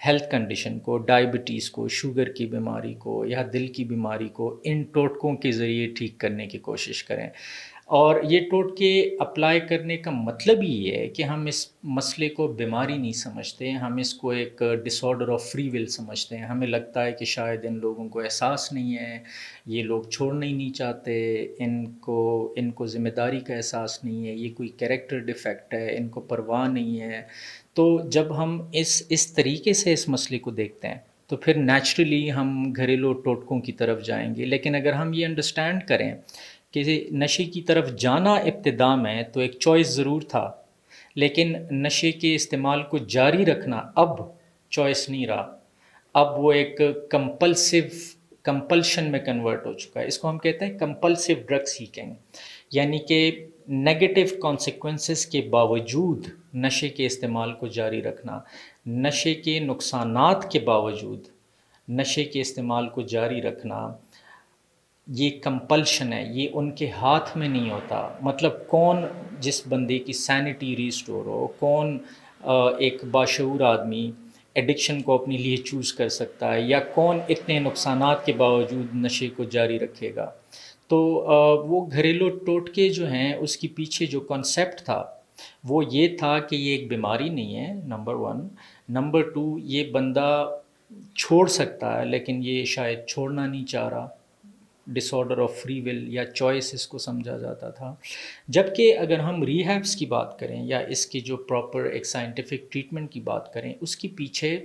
Health condition کو، diabetes کو، sugar کی بیماری کو یا دل کی بیماری کو ان ٹوٹکوں کے ذریعے ٹھیک کرنے کی کوشش کریں. اور یہ ٹوٹکے اپلائی کرنے کا مطلب ہی یہ ہے کہ ہم اس مسئلے کو بیماری نہیں سمجھتے، ہم اس کو ایک ڈس آرڈر آف فری ول سمجھتے ہیں. ہمیں لگتا ہے کہ شاید ان لوگوں کو احساس نہیں ہے، یہ لوگ چھوڑنا ہی نہیں چاہتے، ان کو ذمہ داری کا احساس نہیں ہے، یہ کوئی کیریکٹر ڈیفیکٹ ہے، ان کو پرواہ نہیں ہے. تو جب ہم اس طریقے سے اس مسئلے کو دیکھتے ہیں تو پھر نیچرلی ہم گھریلو ٹوٹکوں کی طرف جائیں گے. لیکن اگر ہم یہ انڈرسٹینڈ کریں کہ نشے کی طرف جانا ابتدا میں تو ایک چوائس ضرور تھا، لیکن نشے کے استعمال کو جاری رکھنا اب چوائس نہیں رہا، اب وہ ایک کمپلشن میں کنورٹ ہو چکا ہے. اس کو ہم کہتے ہیں کمپلسیو ڈرگ سیکنگ، یعنی کہ نیگیٹو کانسیکوینسز کے باوجود نشے کے استعمال کو جاری رکھنا، نشے کے نقصانات کے باوجود نشے کے استعمال کو جاری رکھنا. یہ کمپلشن ہے، یہ ان کے ہاتھ میں نہیں ہوتا. مطلب کون جس بندے کی سینٹی ریسٹور ہو، کون ایک باشعور آدمی ایڈکشن کو اپنے لیے چوز کر سکتا ہے، یا کون اتنے نقصانات کے باوجود نشے کو جاری رکھے گا. تو وہ گھریلو ٹوٹکے جو ہیں اس کے پیچھے جو کانسیپٹ تھا وہ یہ تھا کہ یہ ایک بیماری نہیں ہے، نمبر ون. نمبر ٹو، یہ بندہ چھوڑ سکتا ہے لیکن یہ شاید چھوڑنا نہیں چاہ رہا، ڈس آرڈر آف فری ول یا چوائس اس کو سمجھا جاتا تھا. جبکہ اگر ہم ریہیبس کی بات کریں یا اس کی جو پراپر ایک سائنٹیفک ٹریٹمنٹ کی بات کریں، اس کے پیچھے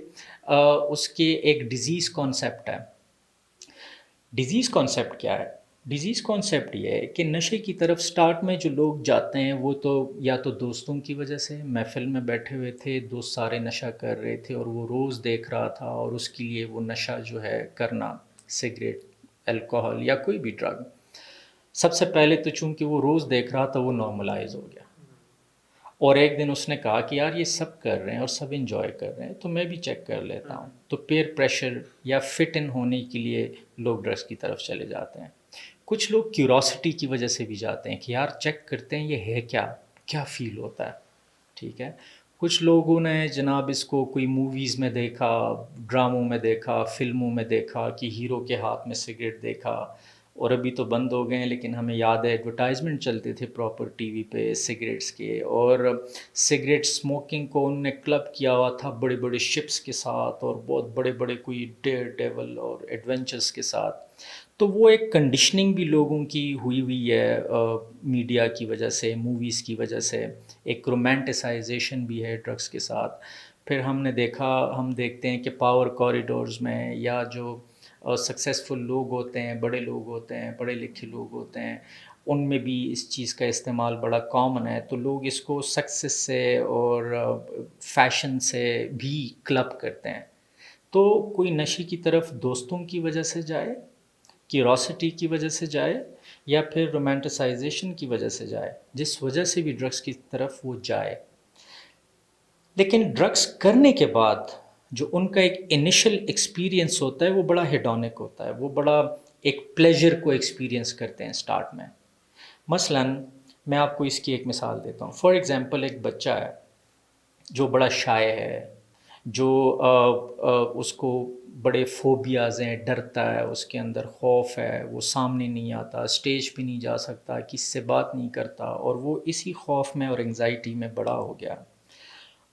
اس کے ایک ڈیزیز کانسیپٹ ہے. ڈیزیز کانسیپٹ کیا ہے؟ ڈیزیز کانسیپٹ یہ ہے کہ نشے کی طرف سٹارٹ میں جو لوگ جاتے ہیں وہ تو یا تو دوستوں کی وجہ سے، محفل میں بیٹھے ہوئے تھے، دوست سارے نشہ کر رہے تھے اور وہ روز دیکھ رہا تھا اور اس کے لیے وہ نشہ جو ہے کرنا، سگریٹ، الکوہل یا کوئی بھی ڈرگ. سب سے پہلے تو چونکہ وہ روز دیکھ رہا تھا وہ نارملائز ہو گیا، اور ایک دن اس نے کہا کہ یار یہ سب کر رہے ہیں اور سب انجوائے کر رہے ہیں تو میں بھی چیک کر لیتا ہوں. تو پیئر پریشر یا فٹ ان ہونے کے لیے لوگ ڈرگس کی طرف چلے جاتے ہیں. کچھ لوگ کیوروسٹی کی وجہ سے بھی جاتے ہیں کہ یار چیک کرتے ہیں یہ ہے کیا فیل ہوتا ہے. ٹھیک ہے. کچھ لوگوں نے جناب اس کو کوئی موویز میں دیکھا، ڈراموں میں دیکھا، فلموں میں دیکھا کہ ہیرو کے ہاتھ میں سگریٹ دیکھا، اور ابھی تو بند ہو گئے ہیں لیکن ہمیں یاد ہے ایڈورٹائزمنٹ چلتے تھے پراپر ٹی وی پہ سگریٹس کے، اور سگریٹ اسموکنگ کو انہوں نے کلب کیا ہوا تھا بڑے بڑے شپس کے ساتھ اور بہت بڑے بڑے کوئی ڈیئر ڈیول اور ایڈونچرس کے ساتھ. تو وہ ایک کنڈیشننگ بھی لوگوں کی ہوئی ہے میڈیا کی وجہ سے، موویز کی وجہ سے، ایک رومانٹیسائزیشن بھی ہے ڈرگس کے ساتھ. پھر ہم دیکھتے ہیں کہ پاور کوریڈورز میں یا جو سکسیزفل لوگ ہوتے ہیں، بڑے لوگ ہوتے ہیں، پڑھے لکھے لوگ ہوتے ہیں، ان میں بھی اس چیز کا استعمال بڑا کامن ہے. تو لوگ اس کو سکسیس سے اور فیشن سے بھی کلب کرتے ہیں. تو کوئی نشے کی طرف دوستوں کی وجہ سے جائے، کیوروسٹی کی وجہ سے جائے، یا پھر رومانٹیسائزیشن کی وجہ سے جائے، جس وجہ سے بھی ڈرگس کی طرف وہ جائے، لیکن ڈرگس کرنے کے بعد جو ان کا ایک انیشل ایکسپیرینس ہوتا ہے وہ بڑا ہیڈونک ہوتا ہے، وہ بڑا ایک پلیجر کو ایکسپیرینس کرتے ہیں سٹارٹ میں. مثلاً میں آپ کو اس کی ایک مثال دیتا ہوں. فار ایگزامپل ایک بچہ ہے جو بڑا شائع ہے، جو اس کو بڑے فوبیاز ہیں، ڈرتا ہے، اس کے اندر خوف ہے، وہ سامنے نہیں آتا، اسٹیج پہ نہیں جا سکتا، کسی سے بات نہیں کرتا، اور وہ اسی خوف میں اور انگزائٹی میں بڑا ہو گیا.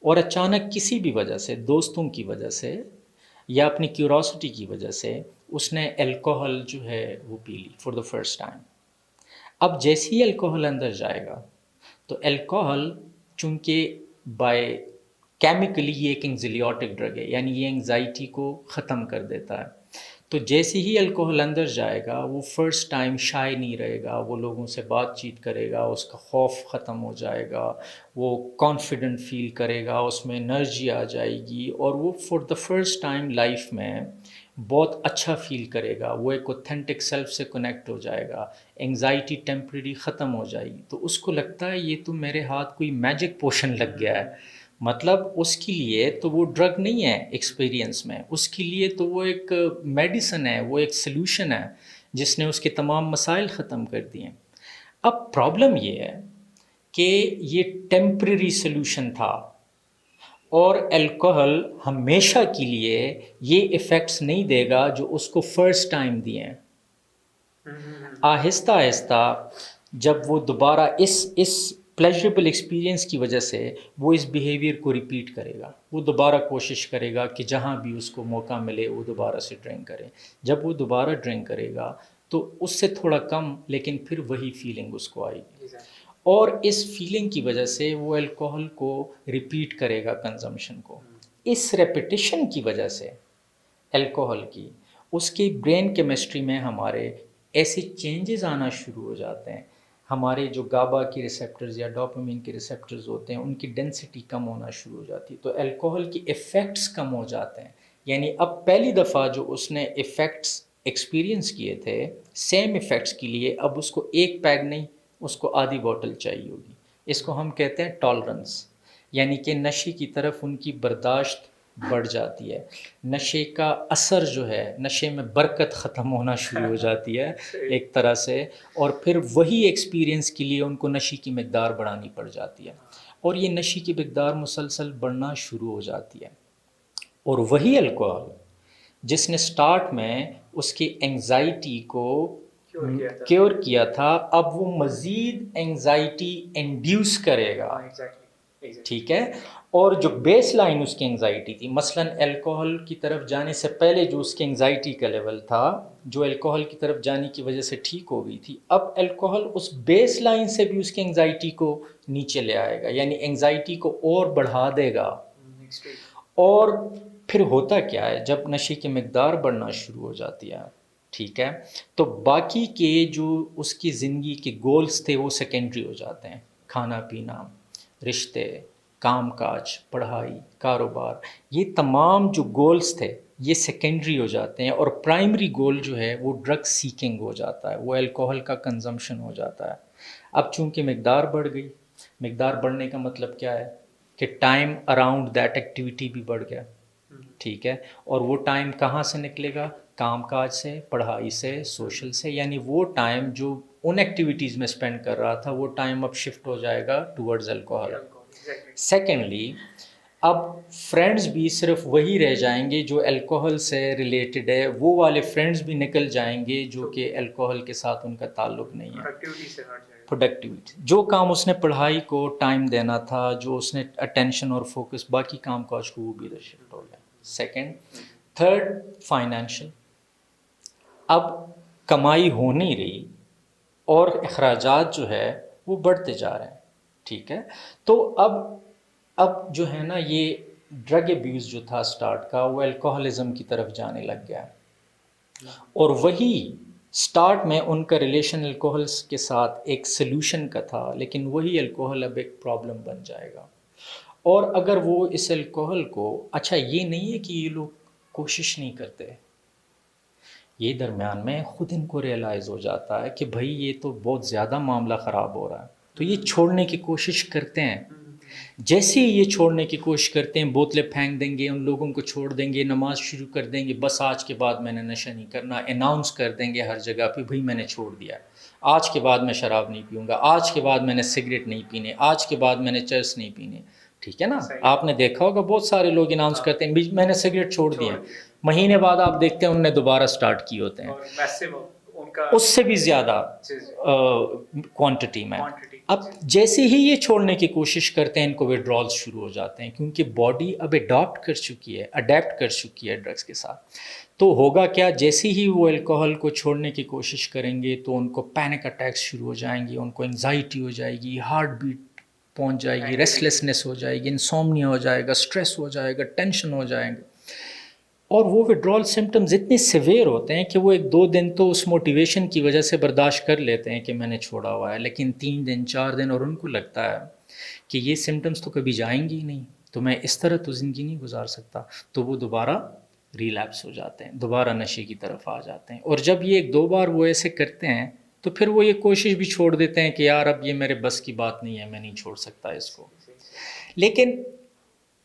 اور اچانک کسی بھی وجہ سے، دوستوں کی وجہ سے یا اپنی کیوروسٹی کی وجہ سے، اس نے الکوہل جو ہے وہ پی لی فار دا فرسٹ ٹائم. اب جیسے ہی الکوہل اندر جائے گا تو الکوہل چونکہ بائی کیمیکلی یہ ایک انگزیلیوٹک ڈرگ ہے، یعنی یہ انگزائٹی کو ختم کر دیتا ہے. تو جیسے ہی الکوہل اندر جائے گا وہ فرسٹ ٹائم شائع نہیں رہے گا، وہ لوگوں سے بات چیت کرے گا، اس کا خوف ختم ہو جائے گا، وہ کانفیڈنٹ فیل کرے گا، اس میں انرجی آ جائے گی، اور وہ for the first time life میں بہت اچھا فیل کرے گا، وہ ایک اوتھینٹک سیلف سے کنیکٹ ہو جائے گا، انگزائٹی ٹیمپریری ختم ہو جائے گی. تو اس کو لگتا ہے یہ تو میرے ہاتھ کوئی میجک پوشن لگ گیا ہے. مطلب اس کے لیے تو وہ ڈرگ نہیں ہے ایکسپیرینس میں، اس کے لیے تو وہ ایک میڈیسن ہے، وہ ایک سلوشن ہے جس نے اس کے تمام مسائل ختم کر دیے. اب پرابلم یہ ہے کہ یہ ٹیمپریری سلوشن تھا، اور الکوہل ہمیشہ کے لیے یہ ایفیکٹس نہیں دے گا جو اس کو فرسٹ ٹائم دیے ہیں. آہستہ آہستہ جب وہ دوبارہ اس پلیجریبل ایکسپیرئنس کی وجہ سے وہ اس بیہیویئر کو ریپیٹ کرے گا، وہ دوبارہ کوشش کرے گا کہ جہاں بھی اس کو موقع ملے وہ دوبارہ سے ڈرنک کرے. جب وہ دوبارہ ڈرنک کرے گا تو اس سے تھوڑا کم لیکن پھر وہی فیلنگ اس کو آئے گی، اور اس فیلنگ کی وجہ سے وہ الکوہل کو ریپیٹ کرے گا کنزمپشن کو. اس ریپیٹیشن کی وجہ سے الکوہل کی اس کی برین کیمسٹری میں ہمارے ایسے چینجز آنا شروع ہو جاتے ہیں. ہمارے جو گابا کی ریسیپٹرز یا ڈوپامین کے ریسیپٹرز ہوتے ہیں ان کی ڈینسٹی کم ہونا شروع ہو جاتی ہے، تو الکوہل کی ایفیکٹس کم ہو جاتے ہیں. یعنی اب پہلی دفعہ جو اس نے ایفیکٹس ایکسپیرینس کیے تھے سیم ایفیکٹس کے لیے اب اس کو ایک پیگ نہیں، اس کو آدھی بوٹل چاہیے ہوگی. اس کو ہم کہتے ہیں ٹالرنس، یعنی کہ نشے کی طرف ان کی برداشت بڑھ جاتی ہے. نشے کا اثر جو ہے، نشے میں برکت ختم ہونا شروع ہو جاتی ہے ایک طرح سے، اور پھر وہی ایکسپیرینس کے لیے ان کو نشے کی مقدار بڑھانی پڑ جاتی ہے، اور یہ نشے کی مقدار مسلسل بڑھنا شروع ہو جاتی ہے. اور وہی الکوہل جس نے سٹارٹ میں اس کی انگزائٹی کو کیور کیا تھا اب وہ مزید انگزائٹی انڈیوس کرے گا. ٹھیک ہے، اور جو بیس لائن اس کی انگزائٹی تھی، مثلا الکوہل کی طرف جانے سے پہلے جو اس کی انگزائٹی کا لیول تھا، جو الکوہل کی طرف جانے کی وجہ سے ٹھیک ہو گئی تھی، اب الکوہل اس بیس لائن سے بھی اس کی انگزائٹی کو نیچے لے آئے گا، یعنی انگزائٹی کو اور بڑھا دے گا. اور پھر ہوتا کیا ہے جب نشے کی مقدار بڑھنا شروع ہو جاتی ہے، ٹھیک ہے، تو باقی کے جو اس کی زندگی کے گولز تھے وہ سیکنڈری ہو جاتے ہیں. کھانا پینا، رشتے، کام کاج، پڑھائی، کاروبار، یہ تمام جو گولز تھے یہ سیکنڈری ہو جاتے ہیں، اور پرائمری گول جو ہے وہ ڈرگ سیکنگ ہو جاتا ہے، وہ الکوہل کا کنزمپشن ہو جاتا ہے. اب چونکہ مقدار بڑھ گئی، مقدار بڑھنے کا مطلب کیا ہے کہ ٹائم اراؤنڈ دیٹ ایکٹیویٹی بھی بڑھ گیا، ٹھیک ہے، اور وہ ٹائم کہاں سے نکلے گا؟ کام کاج سے، پڑھائی سے، سوشل سے، یعنی وہ ٹائم جو ان ایکٹیویٹیز میں اسپینڈ کر رہا تھا وہ ٹائم اب شفٹ ہو جائے گا ٹورڈز الکوہل. سیکنڈلی اب فرینڈز بھی صرف وہی رہ جائیں گے جو الکوہل سے ریلیٹڈ ہے، وہ والے فرینڈز بھی نکل جائیں گے جو کہ الکوہل کے ساتھ ان کا تعلق نہیں ہے. پروڈکٹیوٹی، جو کام اس نے پڑھائی کو ٹائم دینا تھا، جو اس نے اٹینشن اور فوکس باقی کام کاج کو، وہ بھی ادھر شفٹ ہو گیا. سیکنڈ. Third, financial. اب کمائی ہو نہیں رہی اور اخراجات جو ہے وہ بڑھتے جا رہے ہیں، ٹھیک ہے، تو اب جو ہے نا یہ ڈرگ ایبیوز جو تھا سٹارٹ کا وہ الکوہلزم کی طرف جانے لگ گیا، اور وہی سٹارٹ میں ان کا ریلیشن الکوہلس کے ساتھ ایک سلوشن کا تھا، لیکن وہی الکوہل اب ایک پرابلم بن جائے گا. اور اگر وہ اس الکوہل کو، اچھا یہ نہیں ہے کہ یہ لوگ کوشش نہیں کرتے، یہ درمیان میں خود ان کو ریئلائز ہو جاتا ہے کہ بھائی یہ تو بہت زیادہ معاملہ خراب ہو رہا ہے، تو یہ چھوڑنے کی کوشش کرتے ہیں. جیسے ہی یہ چھوڑنے کی کوشش کرتے ہیں، بوتلیں پھینک دیں گے، ان لوگوں کو چھوڑ دیں گے، نماز شروع کر دیں گے، بس آج کے بعد میں نے نشہ نہیں کرنا، اناؤنس کر دیں گے ہر جگہ پہ، بھائی میں نے چھوڑ دیا، آج کے بعد میں شراب نہیں پیوں گا، آج کے بعد میں نے سگریٹ نہیں پینے، آج کے بعد میں نے چرس نہیں پینے. ٹھیک ہے نا، آپ نے دیکھا ہوگا بہت سارے لوگ اناؤنس کرتے ہیں میں نے سگریٹ چھوڑ دیا، مہینے بعد آپ دیکھتے ہیں انہوں نے دوبارہ سٹارٹ کی ہوتے ہیں، اس سے بھی زیادہ کوانٹٹی میں. اب جیسے ہی یہ چھوڑنے کی کوشش کرتے ہیں ان کو ویڈرالز شروع ہو جاتے ہیں، کیونکہ باڈی اب اڈاپٹ کر چکی ہے ڈرگس کے ساتھ. تو ہوگا کیا، جیسے ہی وہ الکوہل کو چھوڑنے کی کوشش کریں گے تو ان کو پینک اٹیکس شروع ہو جائیں گے، ان کو انگزائٹی ہو جائے گی، ہارٹ بیٹ پہنچ جائے گی، ریسٹلیسنس ہو جائے گی، انسومنیا ہو جائے گا، سٹریس ہو جائے گا، ٹینشن ہو جائیں گے. اور وہ وڈرال سمٹمز اتنے سیویئر ہوتے ہیں کہ وہ 1-2 دن تو اس موٹیویشن کی وجہ سے برداشت کر لیتے ہیں کہ میں نے چھوڑا ہوا ہے، لیکن 3 دن 4 دن اور ان کو لگتا ہے کہ یہ سمٹمز تو کبھی جائیں گی ہی نہیں، تو میں اس طرح تو زندگی نہیں گزار سکتا، تو وہ دوبارہ ریلیپس ہو جاتے ہیں، دوبارہ نشے کی طرف آ جاتے ہیں. اور جب یہ 1-2 بار وہ ایسے کرتے ہیں تو پھر وہ یہ کوشش بھی چھوڑ دیتے ہیں کہ یار اب یہ میرے بس کی بات نہیں ہے، میں نہیں چھوڑ سکتا اس کو. لیکن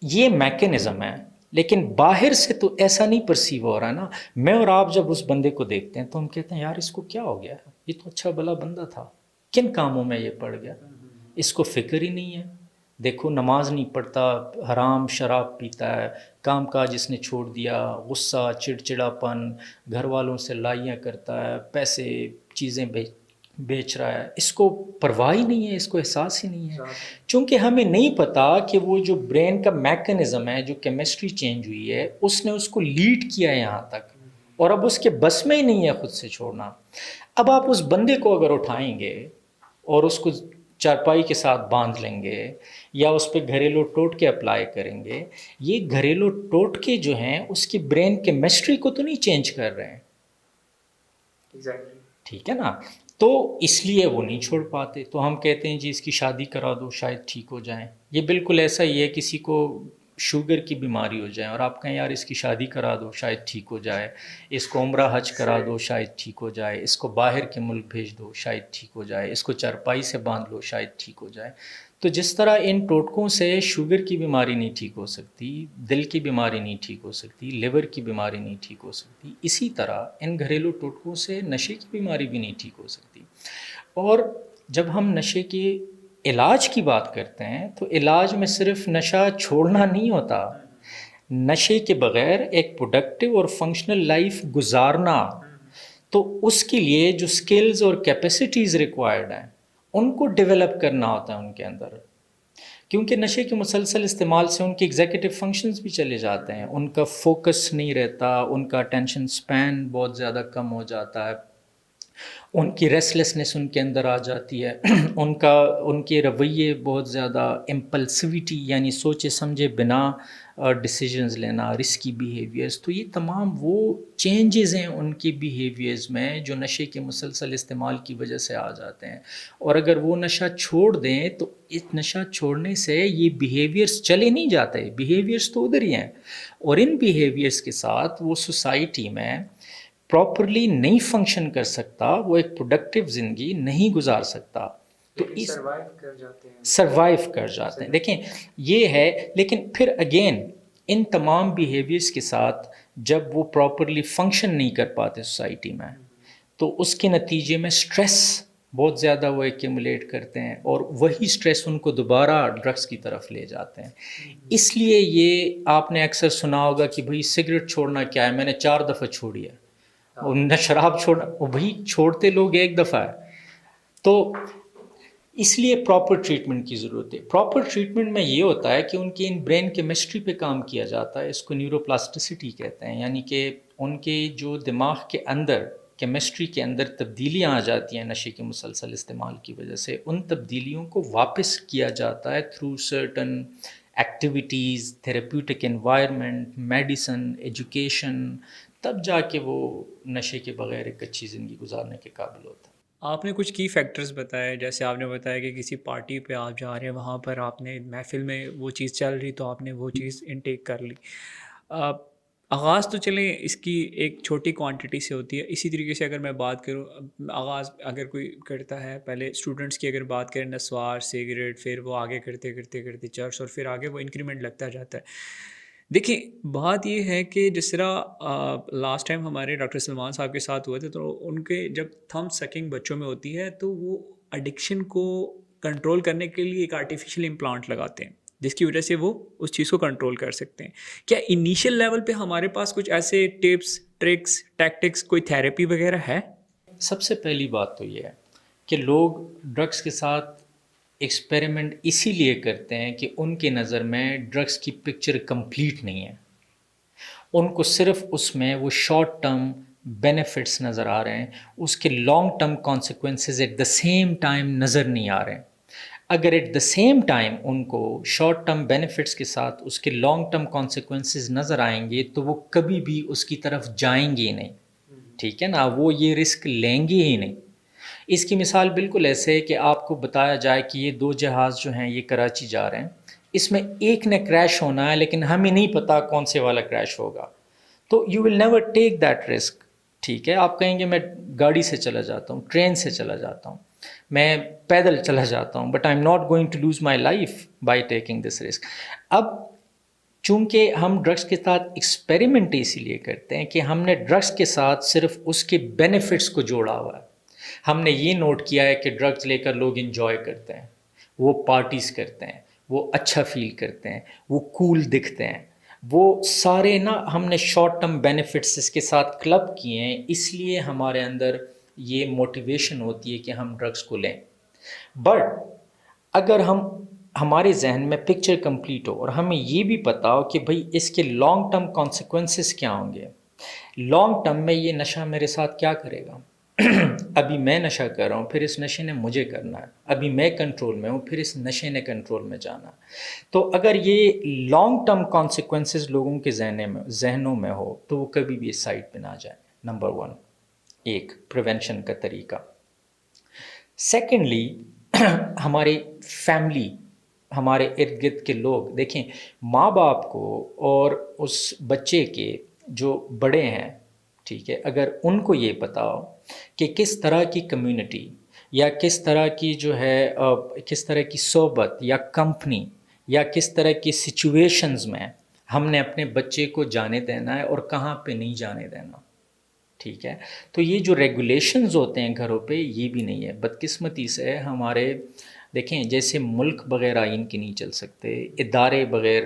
یہ میکینزم ہے، لیکن باہر سے تو ایسا نہیں پرسیو ہو رہا نا. میں اور آپ جب اس بندے کو دیکھتے ہیں تو ہم کہتے ہیں یار اس کو کیا ہو گیا، یہ تو اچھا بھلا بندہ تھا، کن کاموں میں یہ پڑ گیا، اس کو فکر ہی نہیں ہے، دیکھو نماز نہیں پڑھتا، حرام شراب پیتا ہے، کام کاج اس نے چھوڑ دیا، غصہ چڑچڑاپن، گھر والوں سے لڑائیاں کرتا ہے، پیسے چیزیں بیچ رہا ہے، اس کو پرواہ ہی نہیں ہے، اس کو احساس ہی نہیں ہے، چونکہ ہمیں نہیں پتا کہ وہ جو برین کا میکانزم ہے، جو کیمسٹری چینج ہوئی ہے، اس نے اس کو لیڈ کیا ہے یہاں تک، اور اب اس کے بس میں ہی نہیں ہے خود سے چھوڑنا۔ اب آپ اس بندے کو اگر اٹھائیں گے اور اس کو چارپائی کے ساتھ باندھ لیں گے یا اس پہ گھریلو ٹوٹکے اپلائی کریں گے، یہ گھریلو ٹوٹکے جو ہیں اس کی برین کیمسٹری کو تو نہیں چینج کر رہے ہیں، ٹھیک ہے نا؟ تو اس لیے وہ نہیں چھوڑ پاتے، تو ہم کہتے ہیں جی اس کی شادی کرا دو شاید ٹھیک ہو جائیں۔ یہ بالکل ایسا ہی ہے، کسی کو شوگر کی بیماری ہو جائے اور آپ کہیں یار اس کی شادی کرا دو شاید ٹھیک ہو جائے، اس کو عمرہ حج کرا دو شاید ٹھیک ہو جائے، اس کو باہر کے ملک بھیج دو شاید ٹھیک ہو جائے، اس کو چارپائی سے باندھ لو شاید ٹھیک ہو جائے۔ تو جس طرح ان ٹوٹکوں سے شوگر کی بیماری نہیں ٹھیک ہو سکتی، دل کی بیماری نہیں ٹھیک ہو سکتی، لیور کی بیماری نہیں ٹھیک ہو سکتی، اسی طرح ان گھریلو ٹوٹکوں سے نشے کی بیماری بھی نہیں ٹھیک ہو سکتی۔ اور جب ہم نشے کے علاج کی بات کرتے ہیں تو علاج میں صرف نشہ چھوڑنا نہیں ہوتا، نشے کے بغیر ایک پروڈکٹیو اور فنکشنل لائف گزارنا، تو اس کے لیے جو سکلز اور کیپیسٹیز ریکوائرڈ ہیں ان کو ڈیولپ کرنا ہوتا ہے ان کے اندر، کیونکہ نشے کے مسلسل استعمال سے ان کے ایگزیکٹو فنکشنز بھی چلے جاتے ہیں، ان کا فوکس نہیں رہتا، ان کا اٹینشن سپین بہت زیادہ کم ہو جاتا ہے، ان کی ریسٹلیسنس ان کے اندر آ جاتی ہے، ان کے رویے بہت زیادہ امپلسویٹی یعنی سوچے سمجھے بنا ڈیسیجنز لینا، رسکی بیہیویئرز، تو یہ تمام وہ چینجز ہیں ان کی بیہیویئرز میں جو نشے کے مسلسل استعمال کی وجہ سے آ جاتے ہیں۔ اور اگر وہ نشہ چھوڑ دیں تو اس نشہ چھوڑنے سے یہ بیہیویئرز چلے نہیں جاتے، بیہیویئرز تو ادھر ہی ہیں، اور ان بیہیویئرز کے ساتھ وہ سوسائٹی میں پراپرلی نہیں فنکشن کر سکتا، وہ ایک پروڈکٹیو زندگی نہیں گزار سکتا، تو اس سروائیو کر جاتے ہیں۔ دیکھیں یہ ہے، لیکن پھر اگین ان تمام بیہیویئرس کے ساتھ جب وہ پراپرلی فنکشن نہیں کر پاتے سوسائٹی میں، تو اس کے نتیجے میں سٹریس بہت زیادہ وہ ایکیومولیٹ کرتے ہیں، اور وہی سٹریس ان کو دوبارہ ڈرگس کی طرف لے جاتے ہیں۔ اس لیے یہ آپ نے اکثر سنا ہوگا کہ بھئی سگریٹ چھوڑنا کیا ہے، میں نے 4 دفعہ چھوڑی ہے، اور نہ شراب چھوڑنا، وہ بھئی چھوڑتے لوگ ایک دفعہ ہے۔ تو اس لیے پراپر ٹریٹمنٹ کی ضرورت ہے۔ پراپر ٹریٹمنٹ میں یہ ہوتا ہے کہ ان کی ان برین کیمسٹری پہ کام کیا جاتا ہے، اس کو نیورو پلاسٹسٹی کہتے ہیں، یعنی کہ ان کے جو دماغ کے اندر کیمسٹری کے اندر تبدیلیاں آ جاتی ہیں نشے کے مسلسل استعمال کی وجہ سے، ان تبدیلیوں کو واپس کیا جاتا ہے through certain activities, therapeutic environment, medicine, education, تب جا کے وہ نشے کے بغیر ایک اچھی زندگی گزارنے کے قابل ہوتا ہے۔ آپ نے کچھ کی فیکٹرز بتائے، جیسے آپ نے بتایا کہ کسی پارٹی پہ آپ جا رہے ہیں، وہاں پر آپ نے محفل میں وہ چیز چل رہی تو آپ نے وہ چیز انٹیک کر لی۔ آغاز تو چلیں اس کی ایک چھوٹی کوانٹٹی سے ہوتی ہے، اسی طریقے سے اگر میں بات کروں، آغاز اگر کوئی کرتا ہے، پہلے اسٹوڈنٹس کی اگر بات کریں، نسوار، سگریٹ، پھر وہ آگے کرتے کرتے کرتے چرس، اور پھر آگے وہ انکریمنٹ لگتا جاتا ہے۔ دیکھیں بات یہ ہے کہ جس طرح لاسٹ ٹائم ہمارے ڈاکٹر سلمان صاحب کے ساتھ ہوئے تھے، تو ان کے جب تھم سکنگ بچوں میں ہوتی ہے تو وہ ایڈکشن کو کنٹرول کرنے کے لیے ایک آرٹیفیشیل امپلانٹ لگاتے ہیں، جس کی وجہ سے وہ اس چیز کو کنٹرول کر سکتے ہیں۔ کیا انیشیل لیول پہ ہمارے پاس کچھ ایسے ٹپس، ٹرکس، ٹیکٹکس، کوئی تھیراپی وغیرہ ہے؟ سب سے پہلی بات تو یہ ہے کہ لوگ ڈرگس کے ساتھ ایکسپیریمنٹ اسی لیے کرتے ہیں کہ ان کے نظر میں ڈرگس کی پکچر کمپلیٹ نہیں ہے، ان کو صرف اس میں وہ شارٹ ٹرم بینیفٹس نظر آ رہے ہیں، اس کے long term consequences at the same time نظر نہیں آ رہے ہیں۔ اگر ایٹ دا سیم ٹائم ان کو شارٹ ٹرم بینیفٹس کے ساتھ اس کے لانگ ٹرم کانسیکوینسز نظر آئیں گے تو وہ کبھی بھی اس کی طرف جائیں گے ہی نہیں، ٹھیک ہے نا، وہ یہ رسک لیں گے ہی نہیں۔ اس کی مثال بالکل ایسے ہے کہ آپ کو بتایا جائے کہ یہ 2 جہاز جو ہیں یہ کراچی جا رہے ہیں، اس میں ایک نے کریش ہونا ہے لیکن ہمیں نہیں پتا کون سے والا کریش ہوگا، تو you will never take that risk, ٹھیک ہے؟ آپ کہیں گے میں گاڑی سے چلا جاتا ہوں، ٹرین سے چلا جاتا ہوں، میں پیدل چلا جاتا ہوں، but I am not going to lose my life by taking this risk. اب چونکہ ہم ڈرگس کے ساتھ ایکسپیریمنٹ اسی لیے کرتے ہیں کہ ہم نے ڈرگس کے ساتھ صرف اس کے بینیفٹس کو جوڑا ہوا ہے، ہم نے یہ نوٹ کیا ہے کہ ڈرگس لے کر لوگ انجوائے کرتے ہیں، وہ پارٹیز کرتے ہیں، وہ اچھا فیل کرتے ہیں، وہ کول دکھتے ہیں، وہ سارے نا ہم نے شارٹ ٹرم بینیفٹس اس کے ساتھ کلب کیے ہیں، اس لیے ہمارے اندر یہ موٹیویشن ہوتی ہے کہ ہم ڈرگس کو لیں. بٹ اگر ہمارے ذہن میں پکچر کمپلیٹ ہو اور ہمیں یہ بھی پتا ہو کہ بھئی اس کے لانگ ٹرم کانسیکوینسز کیا ہوں گے، لانگ ٹرم میں یہ نشہ میرے ساتھ کیا کرے گا. ابھی میں نشہ کر رہا ہوں، پھر اس نشے نے مجھے کرنا ہے، ابھی میں کنٹرول میں ہوں، پھر اس نشے نے کنٹرول میں جانا. تو اگر یہ لانگ ٹرم کانسیکوینسز لوگوں کے ذہنوں میں ہو تو وہ کبھی بھی اس سائڈ پہ نہ جائیں. نمبر 1 ایک پریونشن کا طریقہ. سیکنڈلی ہمارے فیملی، ہمارے ارد گرد کے لوگ دیکھیں، ماں باپ کو اور اس بچے کے جو بڑے ہیں، ٹھیک ہے، اگر ان کو یہ پتا ہو کہ کس طرح کی کمیونٹی یا کس طرح کی جو ہے کس طرح کی صحبت یا کمپنی یا کس طرح کی سچویشنز میں ہم نے اپنے بچے کو جانے دینا ہے اور کہاں پہ نہیں جانے دینا، ٹھیک ہے. تو یہ جو ریگولیشنز ہوتے ہیں گھروں پہ، یہ بھی نہیں ہے. بدقسمتی سے ہمارے دیکھیں، جیسے ملک بغیر آئین کے نہیں چل سکتے، ادارے بغیر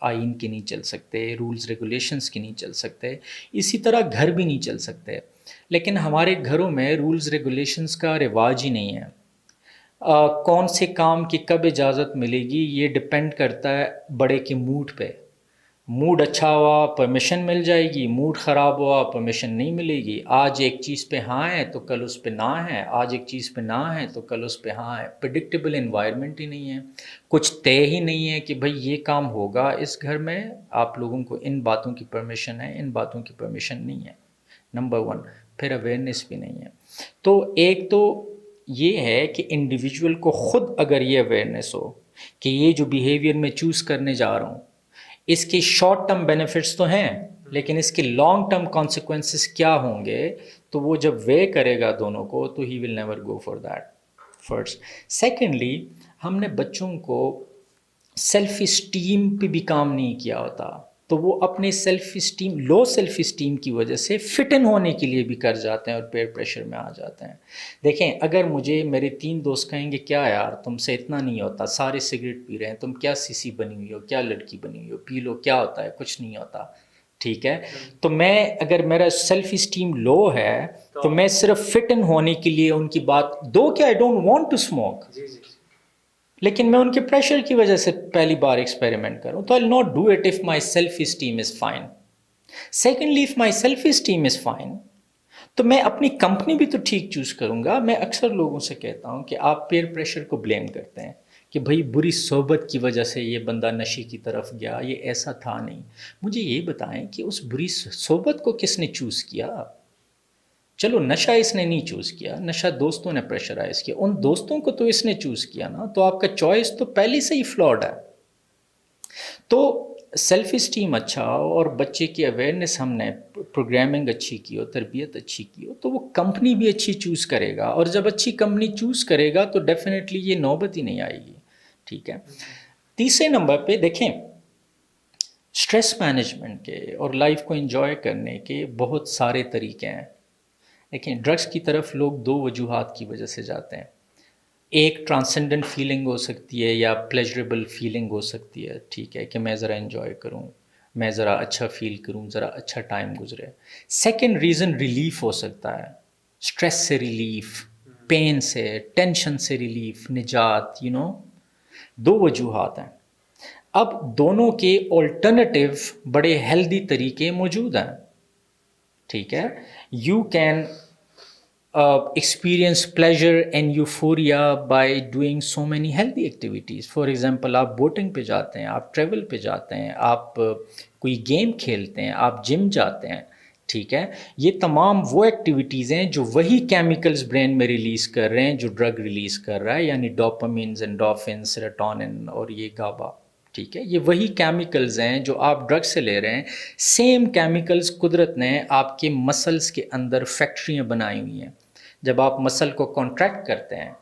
آئین کے نہیں چل سکتے، رولز ریگولیشنز کے نہیں چل سکتے، اسی طرح گھر بھی نہیں چل سکتے. لیکن ہمارے گھروں میں رولز ریگولیشنز کا رواج ہی نہیں ہے. کون سے کام کی کب اجازت ملے گی یہ ڈپینڈ کرتا ہے بڑے کے موڈ پہ. موڈ اچھا ہوا پرمیشن مل جائے گی، موڈ خراب ہوا پرمیشن نہیں ملے گی. آج ایک چیز پہ ہاں ہے تو کل اس پہ نہ ہے، آج ایک چیز پہ نہ ہے تو کل اس پہ ہاں ہے. پریڈکٹیبل انوائرمنٹ ہی نہیں ہے، کچھ طے ہی نہیں ہے کہ بھئی یہ کام ہوگا اس گھر میں، آپ لوگوں کو ان باتوں کی پرمیشن ہے، ان باتوں کی پرمیشن نہیں ہے. نمبر 1. پھر اویئرنیس بھی نہیں ہے. تو ایک تو یہ ہے کہ انڈیویجول کو خود اگر یہ اویئرنیس ہو کہ یہ جو بیہیویئر میں چوز کرنے جا رہا ہوں اس کے شارٹ ٹرم بینیفٹس تو ہیں لیکن اس کے لانگ ٹرم کانسیکوینسز کیا ہوں گے، تو وہ جب وے کرے گا دونوں کو تو ہی will never go for that. First. Secondly ہم نے بچوں کو سیلف اسٹیم پہ بھی کام نہیں کیا ہوتا، تو وہ اپنے لو سیلف اسٹیم کی وجہ سے فٹ ان ہونے کے لیے بھی کر جاتے ہیں اور پیئر پریشر میں آ جاتے ہیں. دیکھیں، اگر مجھے میرے 3 دوست کہیں گے کیا یار تم سے اتنا نہیں ہوتا، سارے سگریٹ پی رہے ہیں، تم کیا سی بنی ہوئی ہو، کیا لڑکی بنی ہوئی ہو، پی لو، کیا ہوتا ہے، کچھ نہیں ہوتا، ٹھیک ہے. تو میں اگر میرا سیلف اسٹیم لو ہے تو میں صرف فٹ ان ہونے کے لیے ان کی بات دو کہ I don't want to smoke, لیکن میں ان کے پریشر کی وجہ سے پہلی بار ایکسپیریمنٹ کروں تو I'll not do it if my self esteem is fine. Secondly, if my self esteem is fine تو میں اپنی کمپنی بھی تو ٹھیک چوز کروں گا. میں اکثر لوگوں سے کہتا ہوں کہ آپ پیئر پریشر کو بلیم کرتے ہیں کہ بھئی بری صحبت کی وجہ سے یہ بندہ نشے کی طرف گیا، یہ ایسا تھا نہیں. مجھے یہ بتائیں کہ اس بری صحبت کو کس نے چوز کیا؟ چلو نشہ اس نے نہیں چوز کیا، نشہ دوستوں نے پریشرائز کیا، ان دوستوں کو تو اس نے چوز کیا نا، تو آپ کا چوائس تو پہلے سے ہی فلاڈ ہے. تو سیلف اسٹیم اچھا ہو اور بچے کی اویئرنیس ہم نے پروگرامنگ اچھی کی ہو، تربیت اچھی کی ہو، تو وہ کمپنی بھی اچھی چوز کرے گا، اور جب اچھی کمپنی چوز کرے گا تو ڈیفینیٹلی یہ نوبت ہی نہیں آئے گی، ٹھیک ہے. تیسرے نمبر پہ دیکھیں، اسٹریس مینجمنٹ کے اور لائف کو انجوائے کرنے کے بہت سارے طریقے ہیں. دیکھیں، ڈرگس کی طرف لوگ 2 وجوہات کی وجہ سے جاتے ہیں. ایک ٹرانسینڈنٹ فیلنگ ہو سکتی ہے یا پلیجریبل فیلنگ ہو سکتی ہے، ٹھیک ہے، کہ میں ذرا انجوائے کروں، میں ذرا اچھا فیل کروں، ذرا اچھا ٹائم گزرے. سیکنڈ ریزن ریلیف ہو سکتا ہے، اسٹریس سے ریلیف، پین سے، ٹینشن سے ریلیف، نجات، 2 وجوہات ہیں. اب دونوں کے الٹرنیٹیو بڑے ہیلدی طریقے موجود ہیں، ٹھیک ہے. You can experience pleasure and euphoria by doing so many healthy activities. For example, آپ بوٹنگ پہ جاتے ہیں، آپ ٹریول پہ جاتے ہیں، آپ کوئی گیم کھیلتے ہیں، آپ جم جاتے ہیں، ٹھیک ہے. یہ تمام وہ ایکٹیویٹیز ہیں جو وہی کیمیکلز برین میں ریلیز کر رہے ہیں جو ڈرگ ریلیز کر رہا ہے، یعنی ڈوپامینز، انڈورفنز، سیروٹونن اور یہ گابا، ٹھیک ہے. یہ وہی کیمیکلز ہیں جو آپ ڈرگ سے لے رہے ہیں. سیم کیمیکلز قدرت نے آپ کے مسلز کے اندر فیکٹریاں بنائی ہوئی ہیں. جب آپ مسل کو کانٹریکٹ کرتے ہیں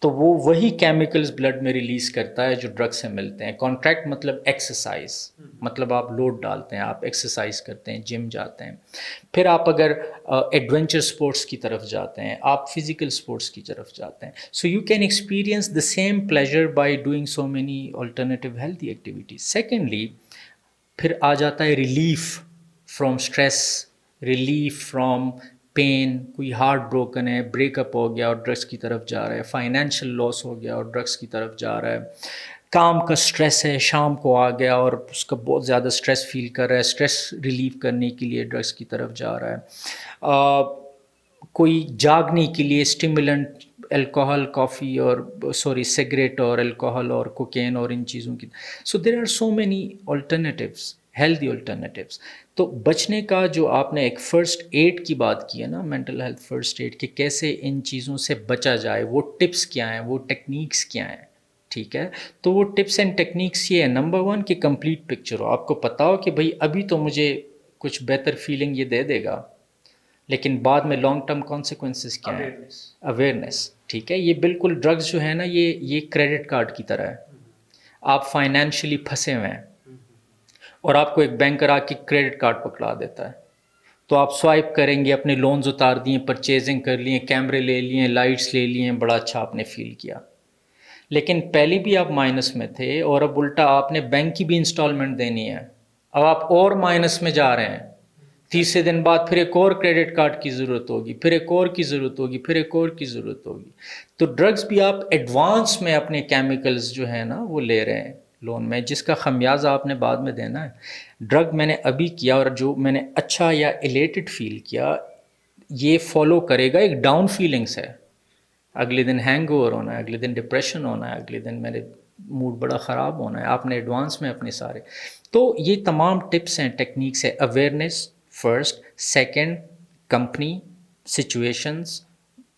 تو وہ وہی کیمیکلز بلڈ میں ریلیز کرتا ہے جو ڈرگ سے ملتے ہیں. کانٹریکٹ مطلب ایکسرسائز، مطلب آپ لوڈ ڈالتے ہیں، آپ ایکسرسائز کرتے ہیں، جم جاتے ہیں. پھر آپ اگر ایڈونچر اسپورٹس کی طرف جاتے ہیں، آپ فزیکل اسپورٹس کی طرف جاتے ہیں. So you can experience the same pleasure by doing so many alternative healthy activities. Secondly پھر آ جاتا ہے relief from stress, relief from pain. کوئی ہارٹ بروکن ہے، بریک اپ ہو گیا اور ڈرگس کی طرف جا رہا ہے، فائنینشیل لاس ہو گیا اور ڈرگس کی طرف جا رہا ہے، کام کا اسٹریس ہے، شام کو آ گیا اور اس کا بہت زیادہ اسٹریس فیل کر رہا ہے، اسٹریس ریلیو کرنے کے لیے ڈرگس کی طرف جا رہا ہے. کوئی جاگنے کے لیے اسٹیمولنٹ الکوہل، کافی اور سگریٹ اور الکوہل اور کوکین اور ان چیزوں کی. So there are so many alternatives, healthy alternatives. تو بچنے کا جو آپ نے ایک فرسٹ ایڈ کی بات کی ہے نا، مینٹل ہیلتھ فرسٹ ایڈ، کہ کیسے ان چیزوں سے بچا جائے، وہ ٹپس کیا ہیں، وہ ٹیکنیکس کیا ہیں. ٹھیک ہے، تو وہ ٹپس اینڈ ٹیکنیکس یہ ہے. نمبر 1 کہ کمپلیٹ پکچر ہو، آپ کو پتا ہو کہ بھائی ابھی تو مجھے کچھ بہتر فیلنگ یہ دے دے گا، لیکن بعد میں لانگ ٹرم کانسیکوینسز کیا ہیں. اویئرنیس. ٹھیک ہے، یہ بالکل ڈرگز جو ہے نا، یہ کریڈٹ کارڈ کی طرح ہے. آپ فائنینشلی پھنسے ہوئے ہیں اور آپ کو ایک بینکر آ کے کریڈٹ کارڈ پکڑا دیتا ہے، تو آپ سوائپ کریں گے، اپنے لونز اتار دیے، پرچیزنگ کر لیے، کیمرے لے لیے، لائٹس لے لیے، بڑا اچھا آپ نے فیل کیا. لیکن پہلے بھی آپ مائنس میں تھے اور اب الٹا آپ نے بینک کی بھی انسٹالمنٹ دینی ہے، اب آپ اور مائنس میں جا رہے ہیں. تیسرے دن بعد پھر ایک اور کریڈٹ کارڈ کی ضرورت ہوگی، پھر ایک اور کی ضرورت ہوگی، پھر ایک اور کی ضرورت ہوگی. تو ڈرگز بھی آپ ایڈوانس میں اپنے کیمیکلز جو ہیں نا وہ لے رہے ہیں لون میں، جس کا خمیازہ آپ نے بعد میں دینا ہے. ڈرگ میں نے ابھی کیا اور جو میں نے اچھا یا ایلیٹڈ فیل کیا، یہ فالو کرے گا ایک ڈاؤن فیلنگس ہے. اگلے دن ہینگ اوور ہونا ہے، اگلے دن ڈپریشن ہونا ہے، اگلے دن میرے موڈ بڑا خراب ہونا ہے. آپ نے ایڈوانس میں اپنے سارے. تو یہ تمام ٹپس ہیں، ٹیکنیکس ہے. Awareness first, second company, situations,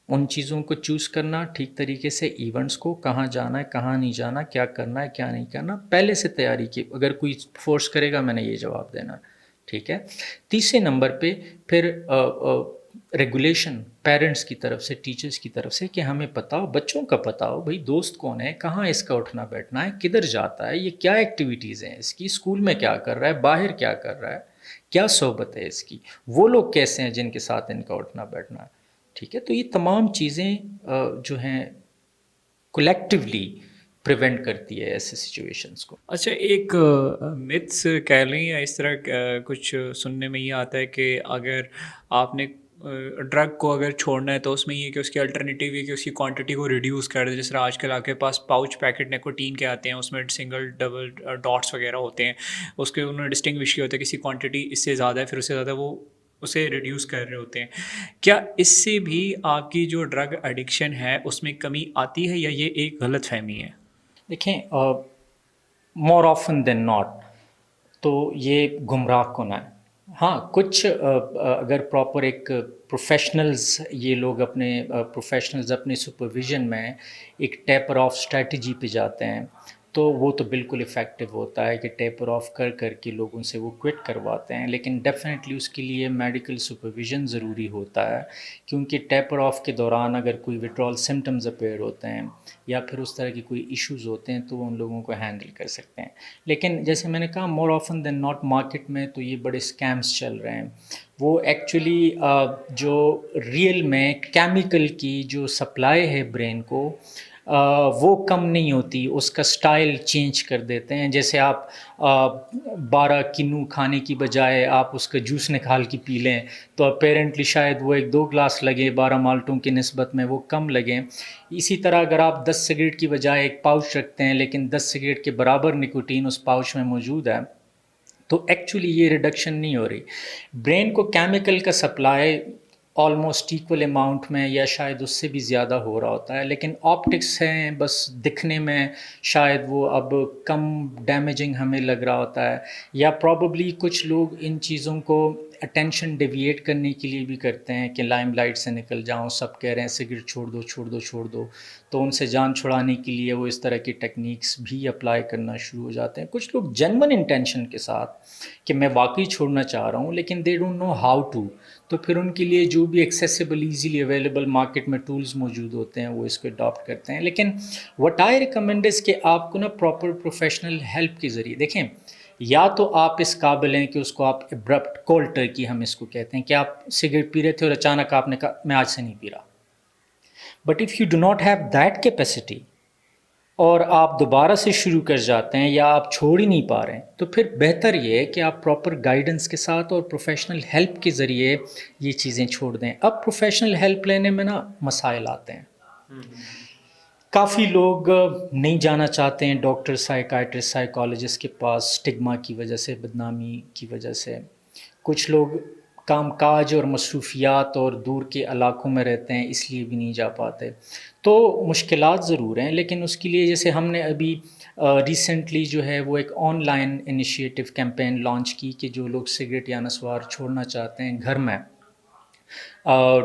ان چیزوں کو چوز کرنا ٹھیک طریقے سے، ایونٹس کو، کہاں جانا ہے کہاں نہیں جانا، کیا کرنا ہے کیا نہیں کرنا، پہلے سے تیاری کی. اگر کوئی فورس کرے گا میں نے یہ جواب دینا. ٹھیک ہے. تیسرے نمبر پہ پھر ریگولیشن پیرنٹس کی طرف سے، ٹیچرس کی طرف سے، کہ ہمیں پتا ہو، بچوں کا پتا ہو بھائی دوست کون ہے، کہاں اس کا اٹھنا بیٹھنا ہے، کدھر جاتا ہے، یہ کیا ایکٹیویٹیز ہیں اس کی، اسکول میں کیا کر رہا ہے، باہر کیا کر رہا ہے، کیا صحبت ہے اس کی، وہ لوگ کیسے ہیں جن کے ساتھ ان کا اٹھنا بیٹھنا ہے. ٹھیک ہے. تو یہ تمام چیزیں جو ہیں کولیکٹیولی پریونٹ کرتی ہے ایسے سچویشنز کو. اچھا، ایک متس کہہ لیں یا اس طرح کچھ سننے میں یہ آتا ہے کہ اگر آپ نے ڈرگ کو اگر چھوڑنا ہے تو اس میں یہ کہ اس کی الٹرنیٹیو یہ کہ اس کی کوانٹٹی کو ریڈیوس کر دے. جس طرح آج کل آپ کے پاس پاؤچ پیکٹ نیکوٹین کے آتے ہیں، اس میں سنگل ڈبل ڈاٹس وغیرہ ہوتے ہیں، اس کے انہوں نے ڈسٹنگوش کیا ہوتا ہے کسی کوانٹٹی اس سے زیادہ ہے، پھر اس سے زیادہ وہ اسے ریڈیوس کر رہے ہوتے ہیں. کیا اس سے بھی آپ کی جو ڈرگ ایڈکشن ہے اس میں کمی آتی ہے یا یہ ایک غلط فہمی ہے؟ دیکھیں، مور آفن دین ناٹ تو یہ گمراہ کن ہے. ہاں، کچھ اگر پراپر ایک پروفیشنلز، یہ لوگ اپنے پروفیشنلز اپنے سپرویژن میں ایک ٹیپر آف اسٹریٹجی پہ جاتے ہیں تو وہ تو بالکل افیکٹو ہوتا ہے کہ ٹیپر آف کر کر کے لوگوں سے وہ کوئٹ کرواتے ہیں. لیکن ڈیفینیٹلی اس کے لیے میڈیکل سپرویژن ضروری ہوتا ہے، کیونکہ ٹیپر آف کے دوران اگر کوئی وڈرال سمٹمز اپیئر ہوتے ہیں یا پھر اس طرح کی کوئی ایشوز ہوتے ہیں تو وہ ان لوگوں کو ہینڈل کر سکتے ہیں. لیکن جیسے میں نے کہا، more often than not market میں تو یہ بڑے اسکیمز چل رہے ہیں. وہ ایکچولی جو ریئل میں کیمیکل کی جو سپلائی ہے برین کو، وہ کم نہیں ہوتی، اس کا سٹائل چینج کر دیتے ہیں. جیسے آپ 12 کنو کھانے کی بجائے آپ اس کا جوس نکال کے پی لیں تو اپیرنٹلی شاید وہ 1-2 گلاس لگے، 12 مالٹوں کی نسبت میں وہ کم لگیں. اسی طرح اگر آپ 10 سگریٹ کی بجائے ایک پاؤچ رکھتے ہیں لیکن 10 سگریٹ کے برابر نکوٹین اس پاؤچ میں موجود ہے تو ایکچولی یہ ریڈکشن نہیں ہو رہی. برین کو کیمیکل کا سپلائی آلموسٹ ایکول اماؤنٹ میں یا شاید اس سے بھی زیادہ ہو رہا ہوتا ہے، لیکن آپٹکس ہیں بس دکھنے میں شاید وہ اب کم ڈیمیجنگ ہمیں لگ رہا ہوتا ہے، یا پروبیبلی کچھ لوگ ان چیزوں کو اٹینشن ڈیویٹ کرنے کے لیے بھی کرتے ہیں کہ لائم لائٹ سے نکل جاؤں، سب کہہ رہے ہیں سگریٹ چھوڑ دو چھوڑ دو چھوڑ دو، تو ان سے جان چھڑانے کے لیے وہ اس طرح کی ٹیکنیکس بھی اپلائی کرنا شروع ہو جاتے ہیں. کچھ لوگ جنون انٹینشن کے ساتھ کہ میں واقعی چھوڑنا چاہ رہا ہوں لیکن they don't know how to, تو پھر ان کے لیے جو بھی ایکسیسیبل ایزیلی اویلیبل مارکیٹ میں ٹولز موجود ہوتے ہیں وہ اس کو اڈاپٹ کرتے ہیں. لیکن وٹ آئی ریکمینڈ از کہ آپ کو نا پراپر پروفیشنل ہیلپ کے ذریعے دیکھیں، یا تو آپ اس قابل ہیں کہ اس کو آپ ابرپٹ کولڈ ٹرکی ہم اس کو کہتے ہیں کہ آپ سگریٹ پی رہے تھے اور اچانک آپ نے کہا میں آج سے نہیں پی رہا. But if you do not have that capacity اور آپ دوبارہ سے شروع کر جاتے ہیں یا آپ چھوڑ ہی نہیں پا رہے ہیں، تو پھر بہتر یہ ہے کہ آپ پراپر گائیڈنس کے ساتھ اور پروفیشنل ہیلپ کے ذریعے یہ چیزیں چھوڑ دیں. اب پروفیشنل ہیلپ لینے میں نا مسائل آتے ہیں. کافی لوگ نہیں جانا چاہتے ہیں ڈاکٹر، سائیکائٹرسٹ، سائیکالوجسٹ کے پاس، اسٹگما کی وجہ سے، بدنامی کی وجہ سے. کچھ لوگ کام کاج اور مصروفیات اور دور کے علاقوں میں رہتے ہیں اس لیے بھی نہیں جا پاتے. تو مشکلات ضرور ہیں، لیکن اس کے لیے جیسے ہم نے ابھی ریسنٹلی جو ہے وہ ایک on line initiative campaign launch کی کہ جو لوگ سگریٹ یا نسوار چھوڑنا چاہتے ہیں گھر میں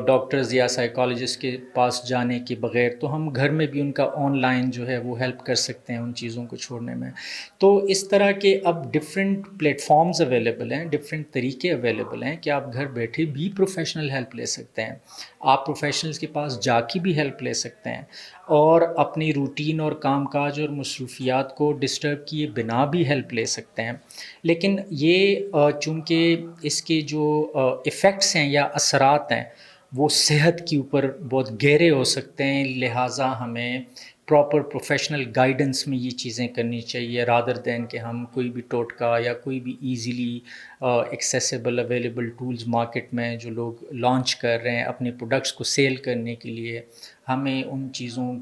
ڈاکٹرز یا سائیکالوجسٹ کے پاس جانے کے بغیر، تو ہم گھر میں بھی ان کا آن لائن جو ہے وہ ہیلپ کر سکتے ہیں ان چیزوں کو چھوڑنے میں. تو اس طرح کے اب ڈفرینٹ پلیٹ فارمز اویلیبل ہیں، ڈفرینٹ طریقے اویلیبل ہیں کہ آپ گھر بیٹھے بھی پروفیشنل ہیلپ لے سکتے ہیں. آپ پروفیشنلز کے پاس جا کے بھی ہیلپ لے سکتے ہیں اور اپنی روٹین اور کام کاج اور مصروفیات کو ڈسٹرب کیے بنا بھی ہیلپ لے سکتے ہیں. لیکن یہ چونکہ اس کے جو ایفیکٹس ہیں یا اثرات ہیں وہ صحت کے اوپر بہت گہرے ہو سکتے ہیں، لہٰذا ہمیں پراپر پروفیشنل گائیڈنس میں یہ چیزیں کرنی چاہیے رادر دین کہ ہم کوئی بھی ٹوٹکا یا کوئی بھی easily accessible available tools market میں جو لوگ لانچ کر رہے ہیں اپنے پروڈکٹس کو سیل کرنے کے لیے، ہمیں ان چیزوں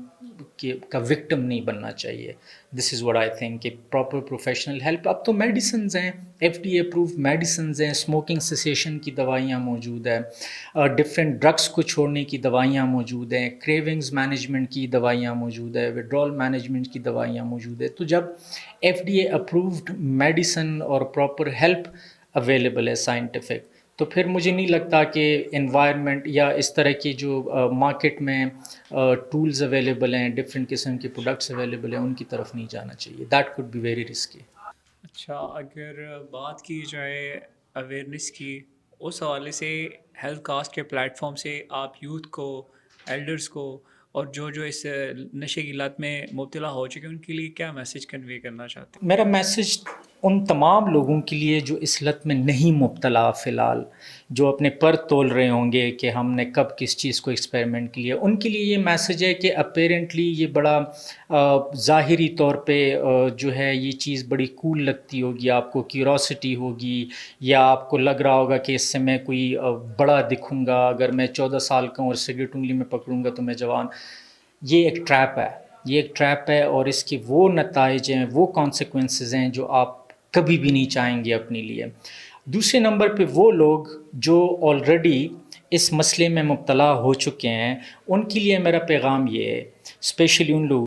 کا وکٹم نہیں بننا چاہیے. دس از واٹ آئی تھنک کہ پراپر پروفیشنل ہیلپ. اب تو میڈیسنز ہیں، FDA اپروو میڈیسنز ہیں، اسموکنگ سیسیشن کی دوائیاں موجود ہیں، ڈفرینٹ ڈرگس کو چھوڑنے کی دوائیاں موجود ہیں، کریونگز مینجمنٹ کی دوائیاں موجود ہے، وڈرول مینجمنٹ کی دوائیاں موجود ہے. تو جب FDA اپرووڈ میڈیسن اور پراپر ہیلپ اویلیبل ہے سائنٹیفک، تو پھر مجھے نہیں لگتا کہ انوائرمنٹ یا اس طرح کی جو مارکیٹ میں ٹولز اویلیبل ہیں، ڈفرینٹ قسم کے پروڈکٹس اویلیبل ہیں، ان کی طرف نہیں جانا چاہیے. That could be very risky. اچھا، اگر بات کی جائے اویئرنیس کی، اس حوالے سے ہیلتھ کاسٹ کے پلیٹ فارم سے آپ یوتھ کو، ایلڈرز کو اور جو اس نشے کی لت میں مبتلا ہو چکے ان کے لیے کیا میسج کنوے کرنا چاہتے ہیں؟ میرا میسج ان تمام لوگوں کے لیے جو اس لت میں نہیں مبتلا فی الحال، جو اپنے پر تول رہے ہوں گے کہ ہم نے کب کس چیز کو ایکسپیریمنٹ کیا، ان کے لیے یہ میسج ہے کہ اپیرنٹلی یہ بڑا ظاہری طور پہ جو ہے یہ چیز بڑی کول لگتی ہوگی، آپ کو کیوروسٹی ہوگی یا آپ کو لگ رہا ہوگا کہ اس سے میں کوئی بڑا دکھوں گا، اگر میں 14 سال کا ہوں اور سگریٹ انگلی میں پکڑوں گا تو میں جوان. یہ ایک ٹریپ ہے، یہ ایک ٹریپ ہے اور اس کے وہ نتائج ہیں، وہ کانسیکوینسز ہیں جو آپ کبھی بھی نہیں چاہیں گے اپنے لیے. دوسرے نمبر پہ وہ لوگ جو آلریڈی اس مسئلے میں مبتلا ہو چکے ہیں، ان کے لیے میرا پیغام یہ ہے، اسپیشلی ان لوگوں